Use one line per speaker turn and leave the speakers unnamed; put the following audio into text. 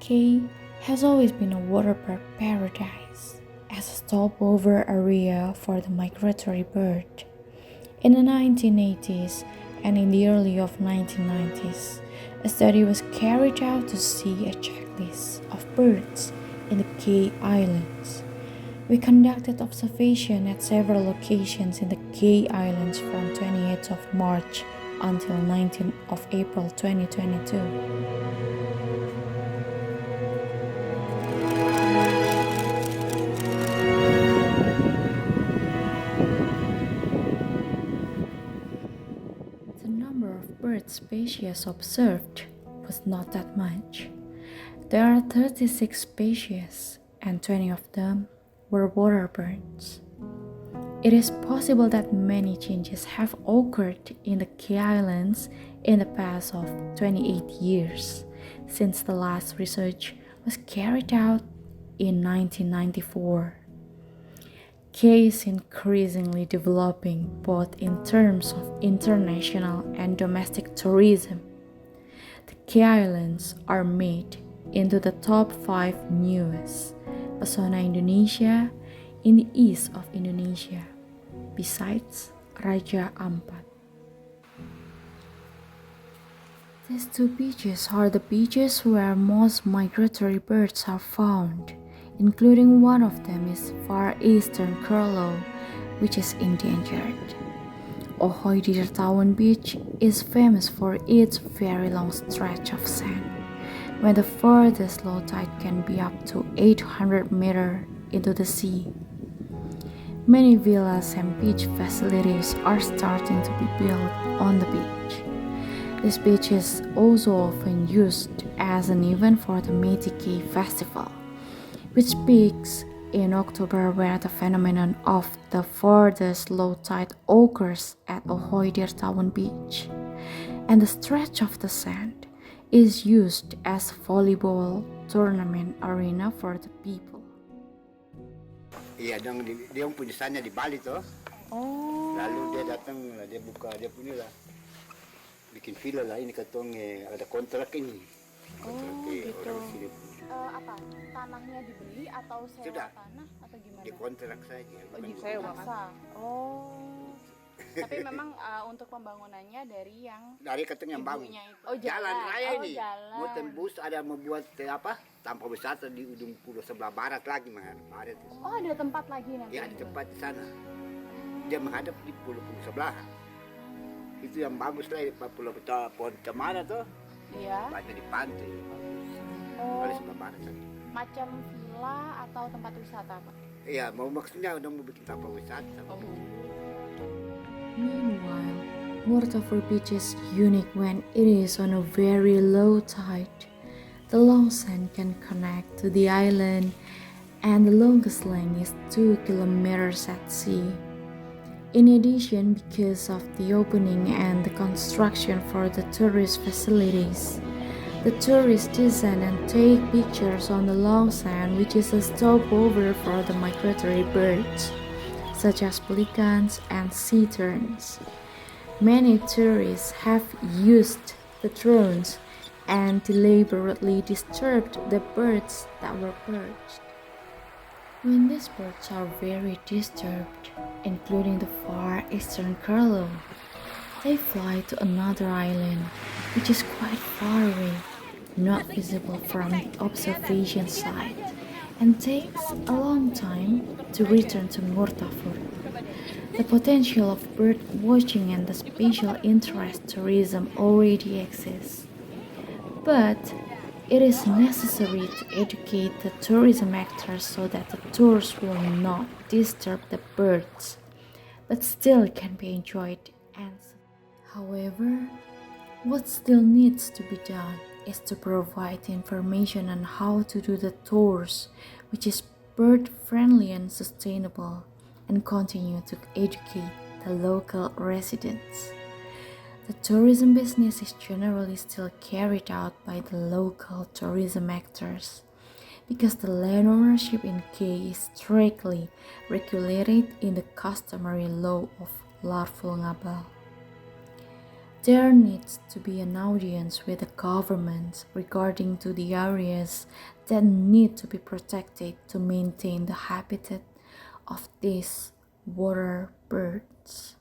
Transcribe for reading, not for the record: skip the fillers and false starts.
Kei has always been a waterpark paradise as a stopover area for the migratory bird. In the 1980s and in the early of 1990s, a study was carried out to see a checklist of birds in the Kei Islands. We conducted observation at several locations in the Kei Islands from 28th of March until 19th of April 2022. The number of bird species observed was not that much. There are 36 species and 20 of them were water birds. It is possible that many changes have occurred in the Kei Islands in the past of 28 years, since the last research was carried out in 1994. Kei is increasingly developing both in terms of international and domestic tourism. The Kei Islands are made into the top 5 newest pesona Indonesia in the east of Indonesia, besides Raja Ampat. These two beaches are the beaches where most migratory birds are found, including one of them is Far Eastern Curlew, which is endangered. Ohoi Dirtawan Beach is famous for its very long stretch of sand, when the furthest low tide can be up to 800 meters into the sea. Many villas and beach facilities are starting to be built on the beach. This beach is also often used as an event for the Kei Festival, which peaks in October where the phenomenon of the furthest low tide occurs at Ohoi Dirtawan Beach, and the stretch of the sand is used as volleyball tournament arena for the people.
Iya dong, dia punya sana di Bali tuh.
Oh.
Lalu dia datang, dia buka, dia punya lah, bikin villa lah. Ini katong ada kontrak ini.
Kontrak
gitu. Apa? Tanahnya dibeli atau sewa
Sudah.
tanah atau gimana?
Di kontrak saja.
Oh, disewa kan? Oh. Tapi memang untuk pembangunannya dari yang
katong yang bangun.
Oh,
jalan raya ini.
Jalan.
Mau tembus ada membuat tanpa wisata di ujung pulau sebelah barat lagi ada tuh.
Oh, ada tempat lagi nanti.
Ya, ada tempat di sana. Dia menghadap di pulau-pulau sebelah. Itu yang bagus lah, pulau pohon cemara tuh.
Iya.
Banyak di pantai.
Oh.
Ada sebelah barat sana.
Macam villa atau tempat wisata, Pak?
Iya, maksudnya udah mau bikin tempat wisata.
Oh.
Meanwhile, Mortafur Beach is unique when it is on a very low tide. The long sand can connect to the island, and the longest length is 2 kilometers at sea. In addition, because of the opening and the construction for the tourist facilities, the tourists descend and take pictures on the long sand, which is a stopover for the migratory birds, such as pelicans and sea terns. Many tourists have used the drones and deliberately disturbed the birds that were perched. When these birds are very disturbed, including the Far Eastern Curlew, they fly to another island, which is quite far away, not visible from the observation site, and takes a long time to return to Mortafur. The potential of bird watching and the special interest tourism already exists, but it is necessary to educate the tourism actors so that the tours will not disturb the birds, but still can be enjoyed. However, what still needs to be done is to provide information on how to do the tours, which is bird-friendly and sustainable, and continue to educate the local residents. The tourism business is generally still carried out by the local tourism actors, because the land ownership in Kei is strictly regulated in the customary law of Larvul Ngabal. There needs to be an audience with the government regarding to the areas that need to be protected to maintain the habitat of these water birds.